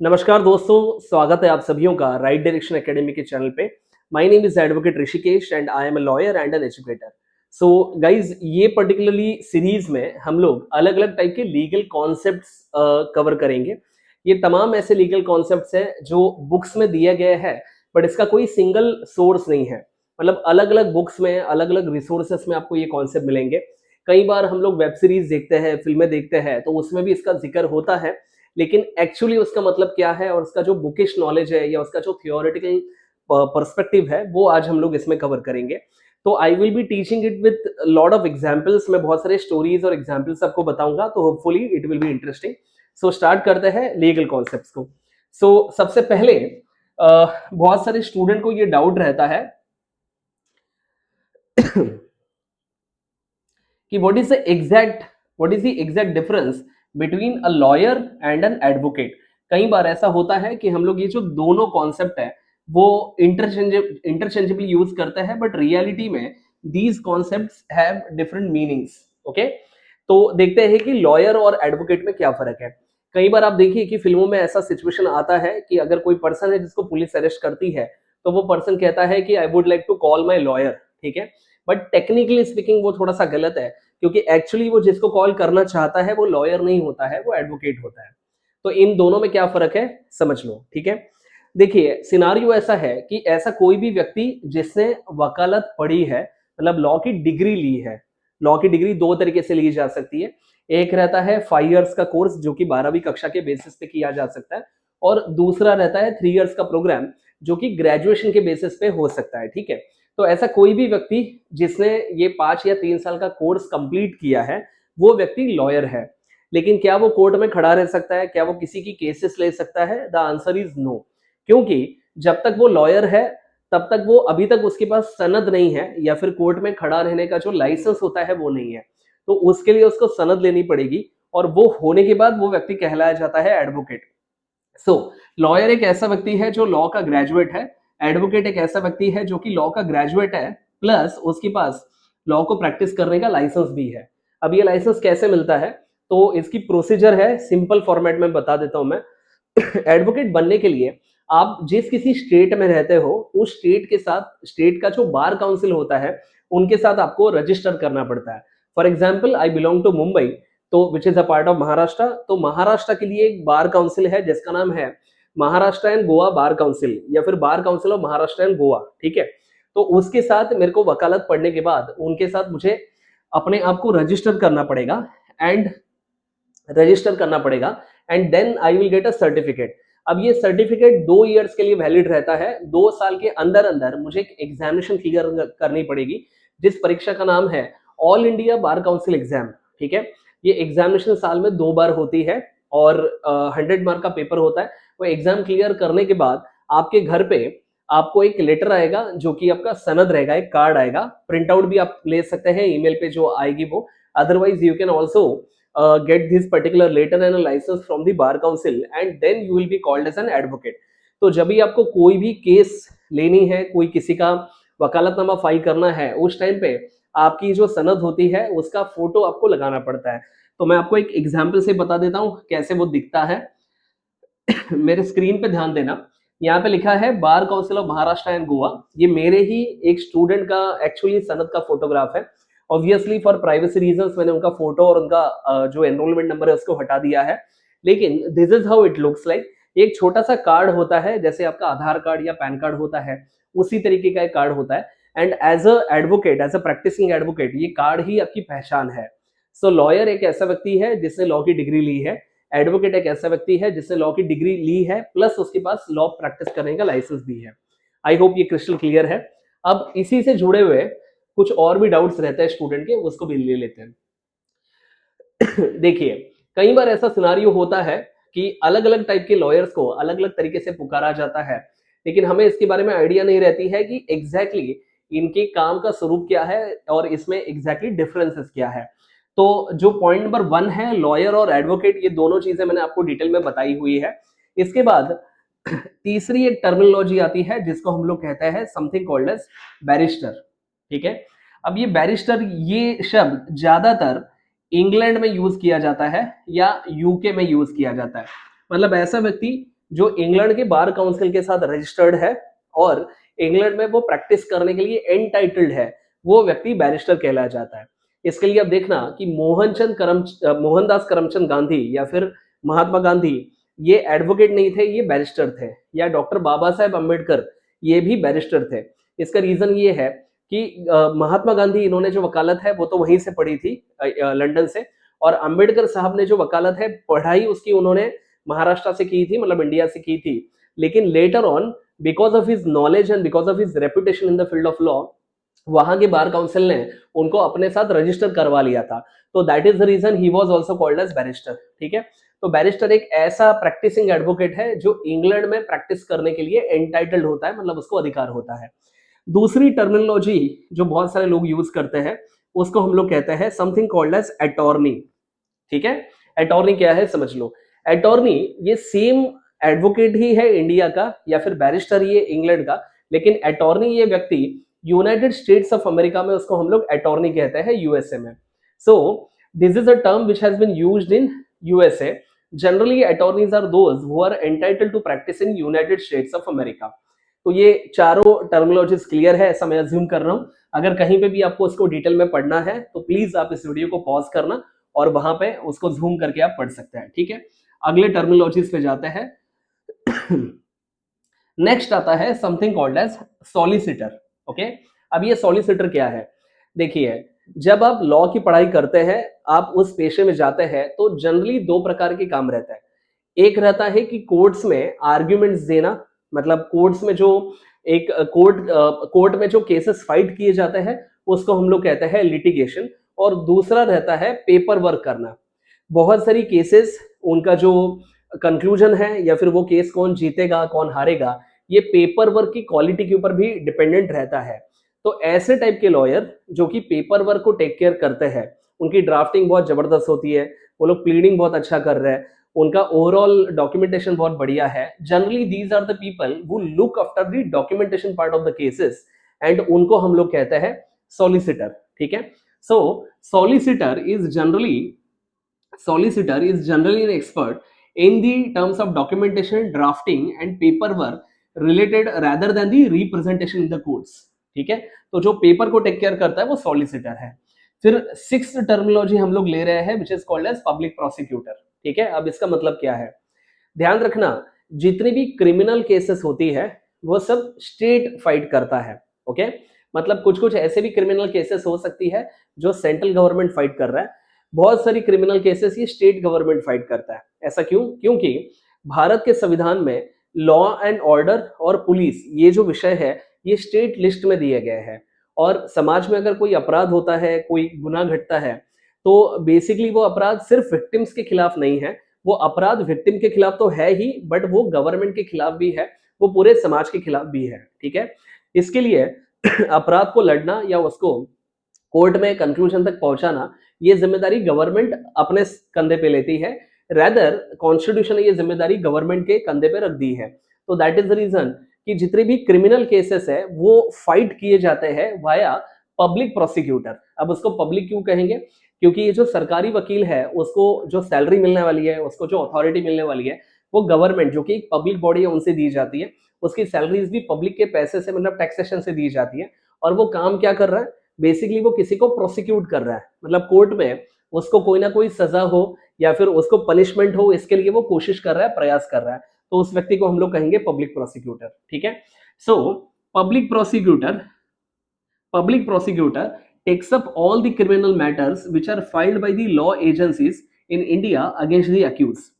नमस्कार दोस्तों, स्वागत है आप सभियों का राइट डायरेक्शन एकेडमी के चैनल पे। My name is advocate Rishikesh and I am a lawyer and an educator. So guys, ये पर्टिकुलरली सीरीज में हम लोग अलग अलग टाइप के लीगल कॉन्सेप्ट्स कवर करेंगे। ये तमाम ऐसे लीगल कॉन्सेप्ट्स हैं जो बुक्स में दिए गए हैं, बट इसका कोई सिंगल सोर्स नहीं है। मतलब अलग अलग बुक्स में, अलग अलग रिसोर्सेस में आपको ये कॉन्सेप्ट मिलेंगे। कई बार हम लोग वेब सीरीज देखते हैं, फिल्में देखते हैं, तो उसमें भी इसका जिक्र होता है, लेकिन एक्चुअली उसका मतलब क्या है और उसका जो बुकिश नॉलेज है या उसका जो थियोरेटिकल पर्सपेक्टिव है, वो आज हम लोग इसमें कवर करेंगे। तो I will be teaching it with lot of examples. मैं बहुत सारे स्टोरीज और एग्जाम्पल्स आपको बताऊंगा, तो hopefully it will be interesting. So start करते हैं लीगल कॉन्सेप्ट्स को। सबसे पहले बहुत सारे स्टूडेंट को ये डाउट रहता है कि what is the exact difference between a lawyer and an advocate. कई बार ऐसा होता है कि हम लोग ये जो दोनों कॉन्सेप्ट है वो इंटरचेंजेबली यूज करते हैं, बट रियलिटी में these concepts have different meanings. Okay, तो देखते हैं कि लॉयर और एडवोकेट में क्या फर्क है। कई बार आप देखिए कि फिल्मों में ऐसा सिचुएशन आता है कि अगर कोई पर्सन है जिसको पुलिस अरेस्ट करती है, तो वो पर्सन कहता है कि I would like to call my lawyer. ठीक है, बट टेक्निकली स्पीकिंग वो थोड़ा सा गलत है, क्योंकि एक्चुअली वो जिसको कॉल करना चाहता है वो लॉयर नहीं होता है, वो एडवोकेट होता है। तो इन दोनों में क्या फर्क है, समझ लो। ठीक है, देखिए सिनारियो ऐसा है कि ऐसा कोई भी व्यक्ति जिसने वकालत पढ़ी है, मतलब लॉ की डिग्री ली है। लॉ की डिग्री दो तरीके से ली जा सकती है। एक रहता है 5 इयर्स का कोर्स जो कि 12वीं कक्षा के बेसिस पे किया जा सकता है, और दूसरा रहता है 3 इयर्स का प्रोग्राम जो कि ग्रेजुएशन के बेसिस पे हो सकता है। ठीक है, तो ऐसा कोई भी व्यक्ति जिसने ये 5 या 3 साल का कोर्स कंप्लीट किया है, वो व्यक्ति लॉयर है। लेकिन क्या वो कोर्ट में खड़ा रह सकता है, क्या वो किसी की केसेस ले सकता है? The answer is no. क्योंकि जब तक वो लॉयर है, तब तक वो, अभी तक उसके पास सनद नहीं है, या फिर कोर्ट में खड़ा रहने का जो लाइसेंस होता है वो नहीं है। तो उसके लिए उसको सनद लेनी पड़ेगी, और वो होने के बाद वो व्यक्ति कहलाया जाता है एडवोकेट। सो लॉयर एक ऐसा व्यक्ति है जो लॉ का ग्रेजुएट है। एडवोकेट एक ऐसा व्यक्ति है जो कि लॉ का ग्रेजुएट है, प्लस उसके पास लॉ को प्रैक्टिस करने का लाइसेंस भी है। अब ये लाइसेंस कैसे मिलता है, तो इसकी प्रोसीजर है, सिंपल फॉर्मेट में बता देता हूं मैं। एडवोकेट बनने के लिए आप जिस किसी स्टेट में रहते हो, उस स्टेट के साथ, स्टेट का जो बार काउंसिल होता है, उनके साथ आपको रजिस्टर करना पड़ता है। For example, I belong to Mumbai, तो which is a part of Maharashtra. तो महाराष्ट्र के लिए एक बार काउंसिल है जिसका नाम है Maharashtra and Goa bar council, या फिर bar council of Maharashtra and Goa. ठीक है, तो उसके साथ मेरे को वकालत पढ़ने के बाद उनके साथ मुझे अपने आप को रजिस्टर करना पड़ेगा, एंड रजिस्टर करना पड़ेगा and then I will get a certificate. अब ये सर्टिफिकेट 2 इयर्स के लिए वैलिड रहता है। 2 साल के अंदर अंदर मुझे एक एग्जामिनेशन क्लियर करनी पड़ेगी, जिस परीक्षा का नाम है all India bar council exam. ठीक है, ये एग्जामिनेशन साल में 2 बार होती है, और 100 मार्क का पेपर होता है। वो एग्जाम क्लियर करने के बाद आपके घर पे आपको एक लेटर आएगा जो कि आपका सनद रहेगा, एक कार्ड आएगा। प्रिंट आउट भी आप ले सकते हैं, ईमेल पे जो आएगी वो। Otherwise you can also get this particular letter and a license from the bar council, and then you will be called as an advocate. तो जब भी आपको कोई भी केस लेनी है, कोई किसी का वकालतनामा फाइल करना है, उस टाइम पे आपकी जो सनद होती है उसका फोटो आपको लगाना पड़ता है। तो मैं आपको एक एग्जाम्पल से बता देता हूँ कैसे वो दिखता है। मेरे स्क्रीन पे ध्यान देना, यहाँ पे लिखा है bar council of Maharashtra and Goa. ये मेरे ही एक स्टूडेंट का एक्चुअली सनद का फोटोग्राफ है। ऑब्वियसली फॉर प्राइवेसी रीजंस मैंने उनका फोटो और उनका जो एनरोलमेंट नंबर है उसको हटा दिया है, लेकिन this is how it looks like. एक छोटा सा कार्ड होता है, जैसे आपका आधार कार्ड या पैन कार्ड होता है, उसी तरीके का एक कार्ड होता है। And as a advocate, as a practising advocate, ये कार्ड ही आपकी पहचान है। सो लॉयर एक ऐसा व्यक्ति है जिसने लॉ की डिग्री ली है। एडवोकेट एक ऐसा व्यक्ति है जिसने लॉ की डिग्री ली है, प्लस उसके पास लॉ प्रैक्टिस करने का लाइसेंस भी है। आई होप ये क्रिस्टल क्लियर है। अब इसी से जुड़े हुए कुछ और भी डाउट्स रहते हैं स्टूडेंट के, उसको भी ले लेते हैं। देखिए, कई बार ऐसा सिनारियो होता है कि अलग अलग टाइप के लॉयर्स को अलग अलग तरीके से पुकारा जाता है, लेकिन हमें इसके बारे में आइडिया नहीं रहती है कि एग्जैक्टली इनके काम का स्वरूप क्या है और इसमें एग्जैक्टली डिफरेंसेस क्या है। तो जो पॉइंट नंबर 1 है, लॉयर और एडवोकेट, ये दोनों चीजें मैंने आपको डिटेल में बताई हुई है। इसके बाद तीसरी एक टर्मिनोलॉजी आती है जिसको हम लोग कहते हैं समथिंग कॉल्ड एज बैरिस्टर। ठीक है, अब ये बैरिस्टर, ये शब्द ज्यादातर इंग्लैंड में यूज किया जाता है या यूके में यूज किया जाता है। मतलब ऐसा व्यक्ति जो इंग्लैंड के बार काउंसिल के साथ रजिस्टर्ड है और इंग्लैंड में वो प्रैक्टिस करने के लिए एंटाइटल्ड है, वो व्यक्ति बैरिस्टर कहलाया जाता है। इसके लिए अब देखना कि मोहनदास करमचंद गांधी या फिर महात्मा गांधी ये एडवोकेट नहीं थे, ये बैरिस्टर थे, या डॉक्टर बाबा साहेब अम्बेडकर ये भी बैरिस्टर थे। इसका रीजन ये है कि महात्मा गांधी इन्होंने जो वकालत है वो तो वहीं से पढ़ी थी, लंदन से, और अंबेडकर साहब ने जो वकालत है पढ़ाई उसकी उन्होंने महाराष्ट्र से की थी, मतलब इंडिया से की थी। लेकिन later on because of his knowledge and because of his reputation in the field of law, वहां के बार काउंसिल ने उनको अपने साथ रजिस्टर करवा लिया था। तो that is the reason he was also called as barrister. ठीक है, तो बैरिस्टर एक ऐसा प्रैक्टिसिंग एडवोकेट है जो इंग्लैंड में प्रैक्टिस करने के लिए एंटाइटल्ड होता है, मतलब उसको अधिकार होता है। दूसरी टर्मिनोलॉजी जो बहुत सारे लोग यूज करते हैं उसको हम लोग कहते हैं समथिंग कॉल्ड एज अटॉर्नी। ठीक है, अटॉर्नी क्या है समझ लो। अटॉर्नी ये सेम एडवोकेट ही है इंडिया का, या फिर बैरिस्टर ही है इंग्लैंड का, लेकिन अटॉर्नी ये व्यक्ति यूनाइटेड स्टेट्स ऑफ अमेरिका में उसको हम लोग अटॉर्नी कहते हैं, यूएसए में। So this is a term which has been used in USA. Generally attorneys are those who are entitled to practise in United States of America. तो ये चारों टर्मिनोलॉजीज क्लियर है ऐसा मैं अज्यूम कर रहा हूं। अगर कहीं पे भी आपको इसको डिटेल में पढ़ना है तो प्लीज आप इस वीडियो को पॉज करना और वहां पे उसको जूम करके आप पढ़ सकते हैं। ठीक है, अगले टर्मिनोलॉजीज पे जाते हैं। नेक्स्ट आता है something called as solicitor. Okay, अब ये सॉलिसिटर क्या है? देखिए, जब आप लॉ की पढ़ाई करते हैं, आप उस पेशे में जाते हैं, तो जनरली दो प्रकार के काम रहता है। एक रहता है कि कोर्ट्स में आर्ग्यूमेंट्स देना, मतलब कोर्ट्स में जो एक कोर्ट में जो केसेस फाइट किए जाते हैं उसको हम लोग कहते हैं लिटिगेशन। और दूसरा रहता है पेपर वर्क करना। बहुत सारी केसेस, उनका जो कंक्लूजन है या फिर वो केस कौन जीतेगा कौन हारेगा, ये पेपर वर्क की क्वालिटी के ऊपर भी डिपेंडेंट रहता है। तो ऐसे टाइप के लॉयर जो कि पेपर वर्क को टेक केयर करते हैं, उनकी ड्राफ्टिंग बहुत जबरदस्त होती है, वो लोग प्लीडिंग बहुत अच्छा कर रहे हैं, उनका ओवरऑल डॉक्यूमेंटेशन बहुत बढ़िया है। Generally these are the people who look after the documentation part of the cases, and उनको हम लोग कहते हैं सॉलिसिटर। ठीक है, सो solicitor is generally an expert in the terms of documentation, drafting and paperwork related rather than the representation in the courts। ठीक है, तो जो पेपर को टेक केयर करता है वो सॉलिसिटर है। फिर सिक्स्थ टर्मिनोलॉजी हम लोग ले रहे हैं which is called as public prosecutor. ठीक है, अब इसका मतलब क्या है? ध्यान रखना, जितनी भी क्रिमिनल केसेस होती है वो सब स्टेट फाइट करता है। ओके, मतलब कुछ कुछ ऐसे भी क्रिमिनल केसेस हो सकती है जो सेंट्रल गवर्नमेंट फाइट कर रहा है, बहुत सारी क्रिमिनल केसेस ये स्टेट गवर्नमेंट फाइट करता है। ऐसा क्यों? क्योंकि भारत के संविधान में लॉ एंड ऑर्डर और पुलिस ये जो विषय है ये स्टेट लिस्ट में दिए गए हैं। और समाज में अगर कोई अपराध होता है, कोई गुनाह घटता है, तो बेसिकली वो अपराध सिर्फ विक्टिम्स के खिलाफ नहीं है, वो अपराध विक्टिम के खिलाफ तो है ही, बट वो गवर्नमेंट के खिलाफ भी है, वो पूरे समाज के खिलाफ भी है। ठीक है, इसके लिए अपराध को लड़ना या उसको कोर्ट में कंक्लूजन तक पहुंचाना, ये जिम्मेदारी गवर्नमेंट अपने कंधे पे लेती है। रेदर कॉन्स्टिट्यूशन ने ये जिम्मेदारी गवर्नमेंट के कंधे पे रख दी है। तो दैट इज द रीजन कि जितने भी क्रिमिनल केसेस है वो फाइट किए जाते हैं वाया पब्लिक प्रोसिक्यूटर। अब उसको पब्लिक क्यों कहेंगे? क्योंकि ये जो सरकारी वकील है उसको जो सैलरी मिलने वाली है, उसको जो अथॉरिटी मिलने वाली है, वो गवर्नमेंट जो कि एक पब्लिक बॉडी है उनसे दी जाती है। उसकी सैलरीज भी पब्लिक के पैसे से, मतलब टैक्सेशन से दी जाती है। और वो काम क्या कर रहा है? बेसिकली वो किसी को प्रोसिक्यूट कर रहा है, मतलब कोर्ट में उसको कोई ना कोई सजा हो या फिर उसको पनिशमेंट हो, इसके लिए वो कोशिश कर रहा है, प्रयास कर रहा है। तो उस व्यक्ति को हम लोग कहेंगे पब्लिक प्रोसिक्यूटर। ठीक है, so public prosecutor takes up all the criminal matters which are filed by the law agencies in India against the accused।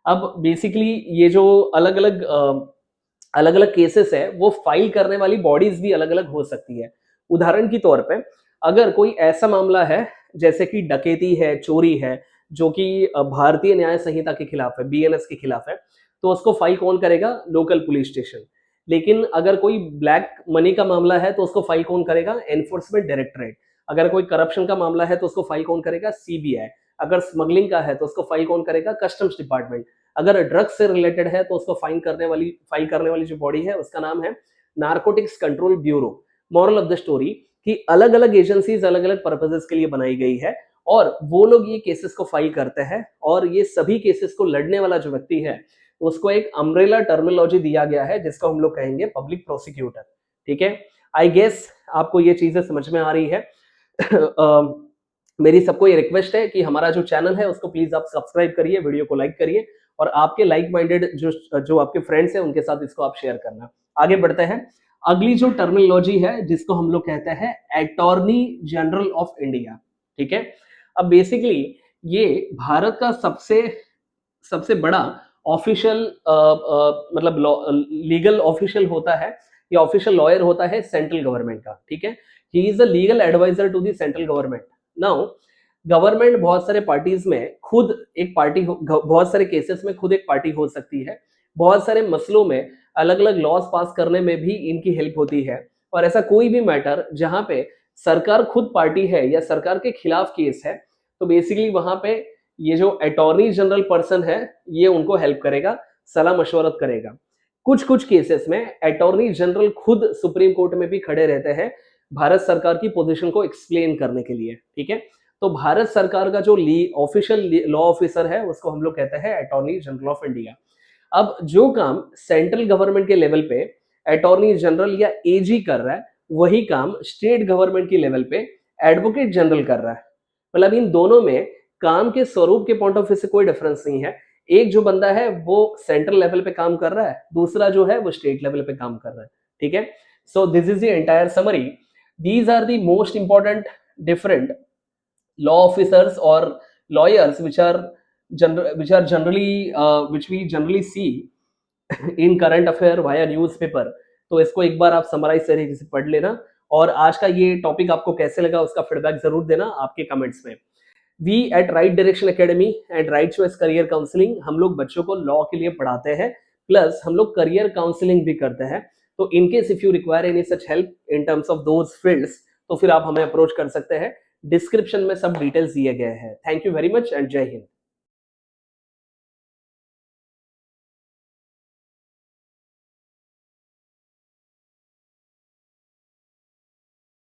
अब बेसिकली ये जो अलग अलग केसेस है वो फाइल करने वाली बॉडीज भी अलग अलग हो सकती है। उदाहरण की तौर पे अगर कोई ऐसा मामला है जैसे कि डकैती है, चोरी है, जो कि भारतीय न्याय संहिता के खिलाफ है, बीएनएस के खिलाफ है, तो उसको फाइल कौन करेगा? Local police station. लेकिन अगर कोई ब्लैक मनी का मामला है तो उसको फाइल कौन करेगा? Enforcement directorate. अगर कोई करप्शन का मामला है तो उसको फाइल कौन करेगा? सीबीआई। अगर स्मगलिंग का है तो उसको फाइल कौन करेगा? Customs department. अगर ड्रग्स से रिलेटेड है तो उसको फाइल करने वाली जो बॉडी है उसका नाम है narcotics control bureau. Moral of the story कि अलग अलग एजेंसीज अलग अलग पर्पसेस के लिए बनाई गई है और वो लोग ये केसेस को फाइल करते हैं, और ये सभी केसेस को लड़ने वाला जो व्यक्ति है उसको एक अम्ब्रेला टर्मिनोलॉजी दिया गया है जिसको हम लोग कहेंगे पब्लिक प्रोसिक्यूटर। ठीक है, आई गेस आपको ये चीजें समझ में आ रही है। मेरी सबको ये रिक्वेस्ट है कि हमारा जो चैनल है उसको प्लीज आप सब्सक्राइब करिए, वीडियो को लाइक करिए और आपके लाइक माइंडेड जो आपके फ्रेंड्स हैं उनके साथ इसको आप शेयर करना। आगे बढ़ते हैं। अगली जो टर्मिनोलॉजी है जिसको हम लोग कहते हैं अटॉर्नी जनरल ऑफ इंडिया। ठीक है, अब बेसिकली ये भारत का सबसे सबसे बड़ा ऑफिशियल मतलब लीगल ऑफिशियल होता है या ऑफिशियल लॉयर होता है सेंट्रल गवर्नमेंट का। ठीक है, he is a legal advisor to the central government. Now government बहुत सारे पार्टीज में खुद एक पार्टी बहुत सारे केसेस में खुद एक पार्टी हो सकती है, बहुत सारे मसलों में अलग अलग लॉज पास करने में भी इनकी हेल्प होती है। और ऐसा कोई भी मैटर जहां पे सरकार खुद पार्टी है या सरकार के खिलाफ केस है तो बेसिकली वहां पे ये जो अटॉर्नी जनरल पर्सन है ये उनको हेल्प करेगा, सलाह मशवरत करेगा। कुछ कुछ केसेस में अटॉर्नी जनरल खुद सुप्रीम कोर्ट में भी खड़े रहते हैं भारत सरकार की पोजीशन को एक्सप्लेन करने के लिए। ठीक है, तो भारत सरकार का जो ऑफिशियल लॉ ऑफिसर है उसको हम लोग कहते हैं अटॉर्नी जनरल ऑफ इंडिया। अब जो काम सेंट्रल गवर्नमेंट के लेवल पे अटॉर्नी जनरल या एजी कर रहा है वही काम स्टेट गवर्नमेंट की लेवल पे एडवोकेट जनरल कर रहा है। मतलब इन दोनों में काम के स्वरूप के पॉइंट ऑफ व्यू से कोई डिफरेंस नहीं है। एक जो बंदा है वो सेंट्रल लेवल पे काम कर रहा है, दूसरा जो है वो स्टेट लेवल पे काम कर रहा है। ठीक है, so this is the entire summary. These are the most important different law officers or lawyers which we generally see in current affair via newspaper। तो इसको एक बार आप समराइज तरीके से पढ़ लेना और आज का ये टॉपिक आपको कैसे लगा उसका फीडबैक जरूर देना आपके कमेंट्स में। We at Right Direction Academy and Right Choice Career Counselling हम लोग बच्चों को लॉ के लिए पढ़ाते हैं, प्लस हम लोग करियर काउंसलिंग भी करते हैं। तो in case if you require any such help in terms of those fields तो फिर आप हमें अप्रोच कर सकते हैं। डिस्क्रिप्शन में सब डिटेल्स दिए गए हैं। Thank you very much and जय हिंद।